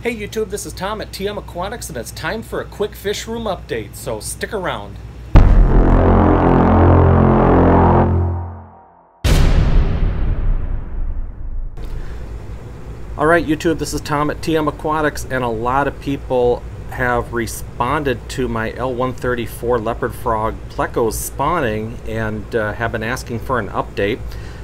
Hey YouTube, this is Tom at TM Aquatics and it's time for a quick fish room update, so stick around. Alright YouTube, this is Tom at TM Aquatics, and a lot of people have responded to my L134 leopard frog plecos spawning and have been asking for an update.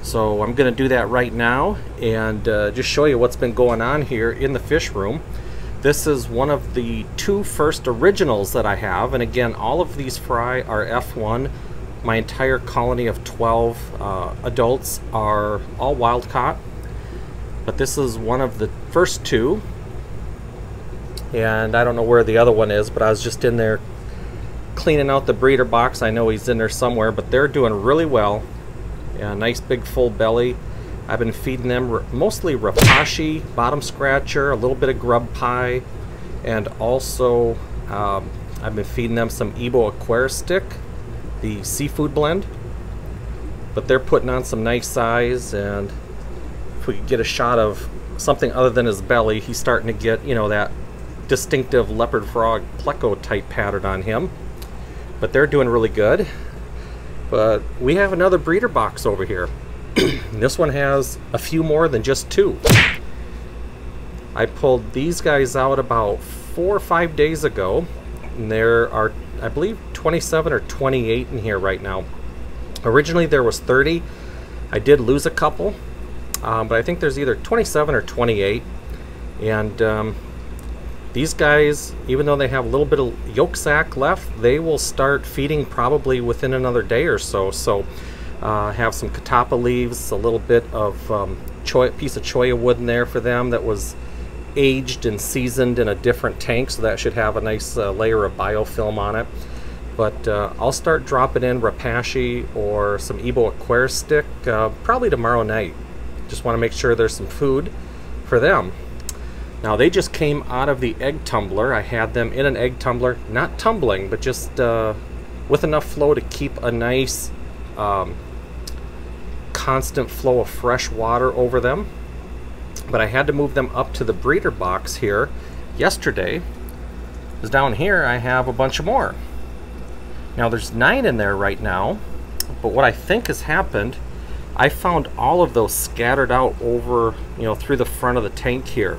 So I'm going to do that right now and just show you what's been going on here in the fish room. This is one of the two first originals that I have, and again, all of these fry are F1. My entire colony of 12 adults are all wild caught, but this is one of the first two, and I don't know where the other one is, but I was just in there cleaning out the breeder box. I know he's in there somewhere, but they're doing really well. Yeah, nice big full belly. I've been feeding them mostly rapashi, bottom scratcher, a little bit of grub pie, and also I've been feeding them some Ebo Aquarium stick, the seafood blend. But they're putting on some nice size, and if we could get a shot of something other than his belly, he's starting to get, you know, that distinctive leopard frog pleco type pattern on him. But they're doing really good. But we have another breeder box over here. This one has a few more than just two. I pulled these guys out about 4 or 5 days ago, and there are, I believe, 27 or 28 in here right now. Originally there was 30. I did lose a couple, but I think there's either 27 or 28. And these guys, even though they have a little bit of yolk sac left, they will start feeding probably within another day or so. So have some catappa leaves, a little bit of piece of cholla wood in there for them that was aged and seasoned in a different tank, so that should have a nice layer of biofilm on it. But I'll start dropping in rapashi or some Ebo Aquarium stick probably tomorrow night. Just want to make sure there's some food for them. Now they just came out of the egg tumbler. I had them in an egg tumbler, not tumbling, but just with enough flow to keep a nice constant flow of fresh water over them. But I had to move them up to the breeder box here yesterday, because down here I have a bunch of more. Now there's 9 in there right now, but what I think has happened, I found all of those scattered out over, you know, through the front of the tank here.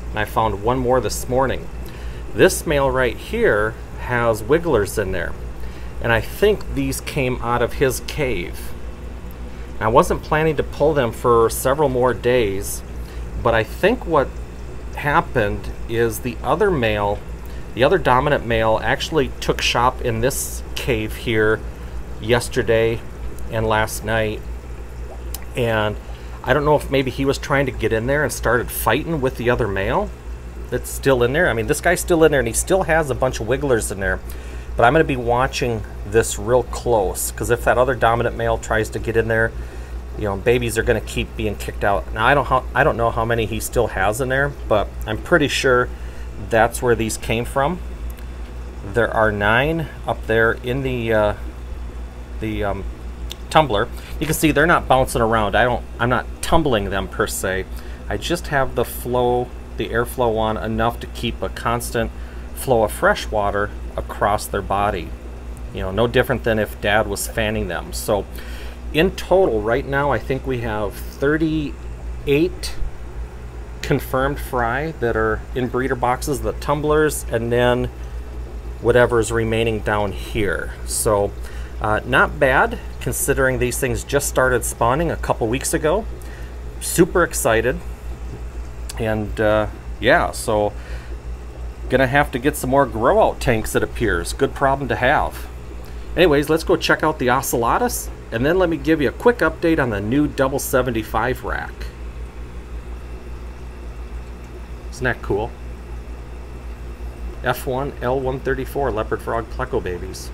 And I found one more this morning. This male right here has wigglers in there, and I think these came out of his cave. I wasn't planning to pull them for several more days, but I think what happened is the other male, the other dominant male, actually took shop in this cave here yesterday and last night, and I don't know if maybe he was trying to get in there and started fighting with the other male that's still in there. I mean, this guy's still in there and he still has a bunch of wigglers in there. But I'm going to be watching this real close, because if that other dominant male tries to get in there, you know, babies are going to keep being kicked out. Now, I don't know how many he still has in there, but I'm pretty sure that's where these came from. There are 9 up there in the tumbler. You can see they're not bouncing around. I'm not tumbling them per se. I just have the flow, the airflow on enough to keep a constant flow of fresh water across their body. You know, no different than if Dad was fanning them. So in total right now I think we have 38 confirmed fry that are in breeder boxes, the tumblers, and then whatever's remaining down here. So not bad, considering these things just started spawning a couple weeks ago. Super excited, and yeah, so gonna have to get some more grow out tanks, it appears. Good problem to have. Anyways, let's go check out the Ocelus, and then let me give you a quick update on the new double 75 rack. Isn't that cool? F1 L134 leopard frog pleco babies.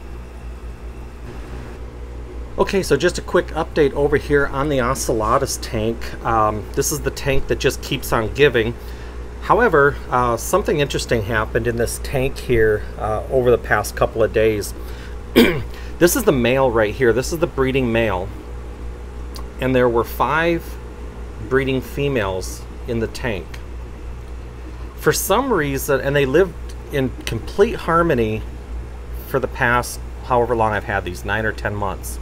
Okay, so just a quick update over here on the Ocelus tank. This is the tank that just keeps on giving. However, something interesting happened in this tank here over the past couple of days. This is the male right here. This is the breeding male. And there were 5 breeding females in the tank. for some reason, and they lived in complete harmony for the past however long I've had these, 9 or 10 months.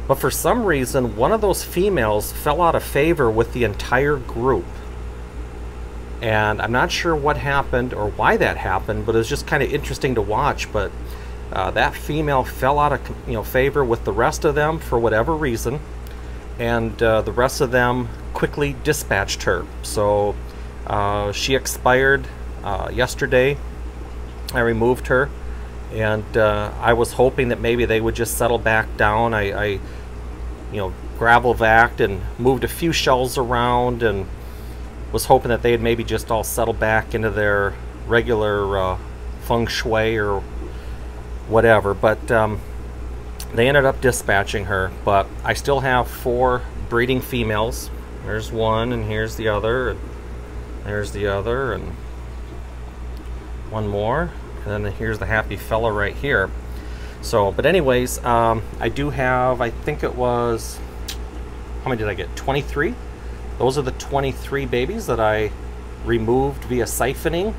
But for some reason, one of those females fell out of favor with the entire group. And I'm not sure what happened or why that happened, but it was just kind of interesting to watch. But that female fell out of favor with the rest of them for whatever reason, and the rest of them quickly dispatched her. So she expired yesterday. I removed her, and I was hoping that maybe they would just settle back down. I gravel vacked and moved a few shells around, and was hoping that they'd maybe just all settle back into their regular feng shui or whatever. But they ended up dispatching her. But I still have 4 breeding females. There's one, and here's the other, and there's the other, and one more, and then here's the happy fella right here. So, but anyways, I do have, I think it was, how many did I get? 23. Those are the 23 babies that I removed via siphoning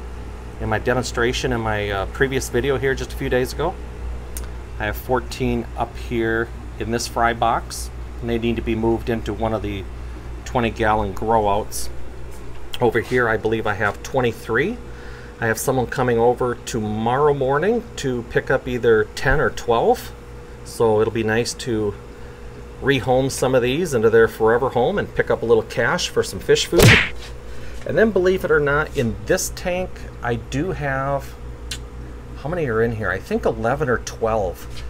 in my demonstration in my previous video here just a few days ago. I have 14 up here in this fry box, and they need to be moved into one of the 20-gallon grow outs. Over here I believe I have 23. I have someone coming over tomorrow morning to pick up either 10 or 12. So it'll be nice to rehome some of these into their forever home and pick up a little cash for some fish food. And then, believe it or not, in this tank I do have, how many are in here? I think 11 or 12.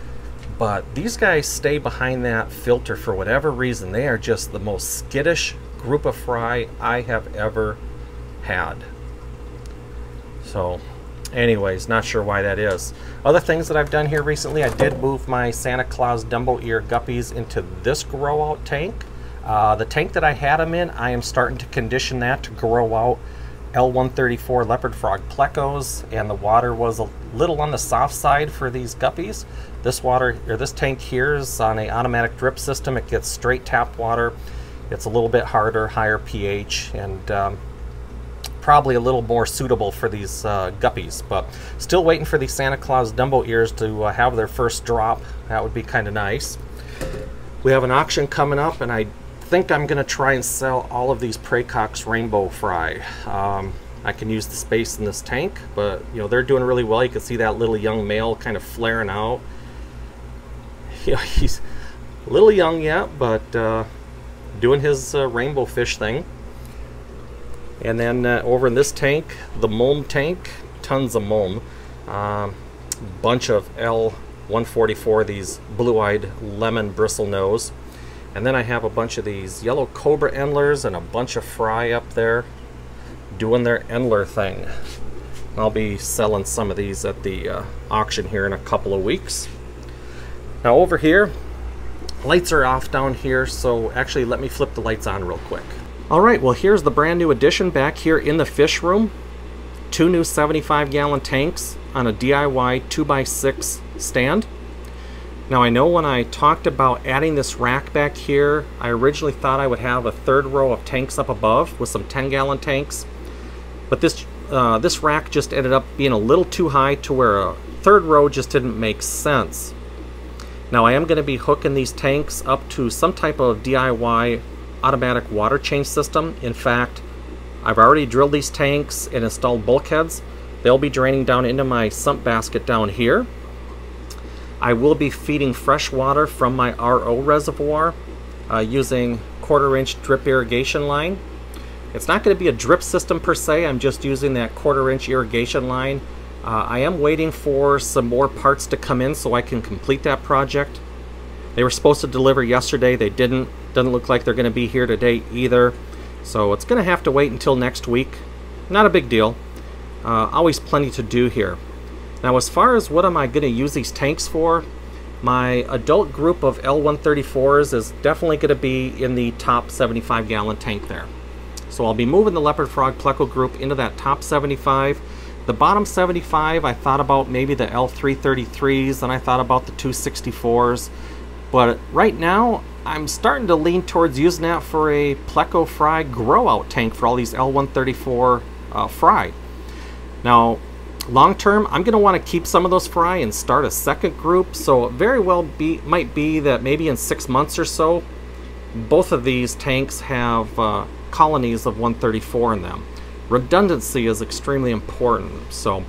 But these guys stay behind that filter for whatever reason. They are just the most skittish group of fry I have ever had. So anyways, not sure why that is. Other things that I've done here recently, I did move my Santa Claus Dumbo Ear guppies into this grow out tank. The tank that I had them in, I am starting to condition that to grow out L134 leopard frog plecos, and the water was a little on the soft side for these guppies. This water, or this tank here, is on an automatic drip system. It gets straight tap water. It's a little bit harder, higher pH, and probably a little more suitable for these guppies. But still waiting for these Santa Claus Dumbo Ears to have their first drop. That would be kind of nice. We have an auction coming up, and I think I'm going to try and sell all of these Plecos rainbow fry. I can use the space in this tank, but they're doing really well. You can see that little young male kind of flaring out. He's a little young yet, but doing his rainbow fish thing. And then over in this tank, the mulm tank, tons of mulm. Bunch of L144, these blue-eyed lemon bristle nose. And then I have a bunch of these yellow cobra endlers and a bunch of fry up there doing their endler thing. I'll be selling some of these at the auction here in a couple of weeks. Now over here, lights are off down here, so actually let me flip the lights on real quick. Alright, well here's the brand new addition back here in the fish room. 2 new 75-gallon tanks on a DIY 2x6 stand. Now I know when I talked about adding this rack back here, I originally thought I would have a 3rd row of tanks up above with some 10-gallon tanks. But this rack just ended up being a little too high to where a 3rd row just didn't make sense. Now I am going to be hooking these tanks up to some type of DIY automatic water change system. In fact, I've already drilled these tanks and installed bulkheads. They'll be draining down into my sump basket down here. I will be feeding fresh water from my RO reservoir using 1/4-inch drip irrigation line. It's not going to be a drip system per se, I'm just using that 1/4-inch irrigation line. I am waiting for some more parts to come in so I can complete that project. They were supposed to deliver yesterday, they didn't. Doesn't look like they're going to be here today either. So it's going to have to wait until next week. Not a big deal. Always plenty to do here. Now as far as what am I going to use these tanks for, my adult group of L134s is definitely going to be in the top 75-gallon tank there. So I'll be moving the leopard frog pleco group into that top 75. The bottom 75, I thought about maybe the L333s, and I thought about the 264s. But right now, I'm starting to lean towards using that for a pleco fry grow out tank for all these L134 fry. Now, long term, I'm going to want to keep some of those fry and start a second group, so it very well might be that maybe in 6 months or so, both of these tanks have colonies of 134 in them. Redundancy is extremely important. So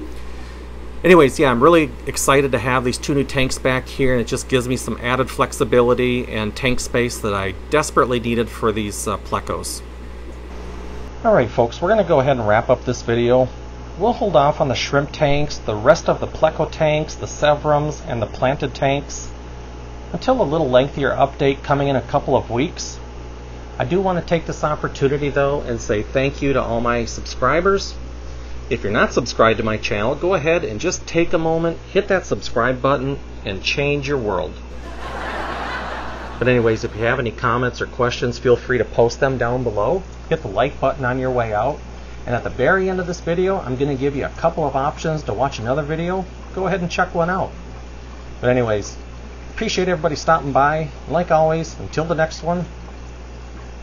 anyways, yeah, I'm really excited to have these 2 new tanks back here, and it just gives me some added flexibility and tank space that I desperately needed for these Plecos. Alright folks, we're going to go ahead and wrap up this video. We'll hold off on the shrimp tanks, the rest of the pleco tanks, the severums, and the planted tanks until a little lengthier update coming in a couple of weeks. I do want to take this opportunity though and say thank you to all my subscribers. If you're not subscribed to my channel, go ahead and just take a moment, hit that subscribe button, and change your world. But anyways, if you have any comments or questions, feel free to post them down below. Hit the like button on your way out. And at the very end of this video, I'm going to give you a couple of options to watch another video. Go ahead and check one out. But anyways, appreciate everybody stopping by. Like always, until the next one,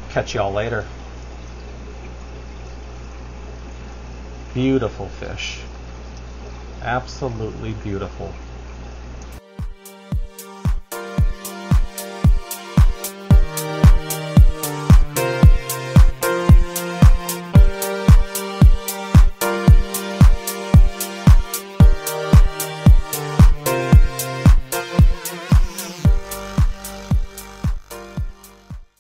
catch y'all later. Beautiful fish. Absolutely beautiful.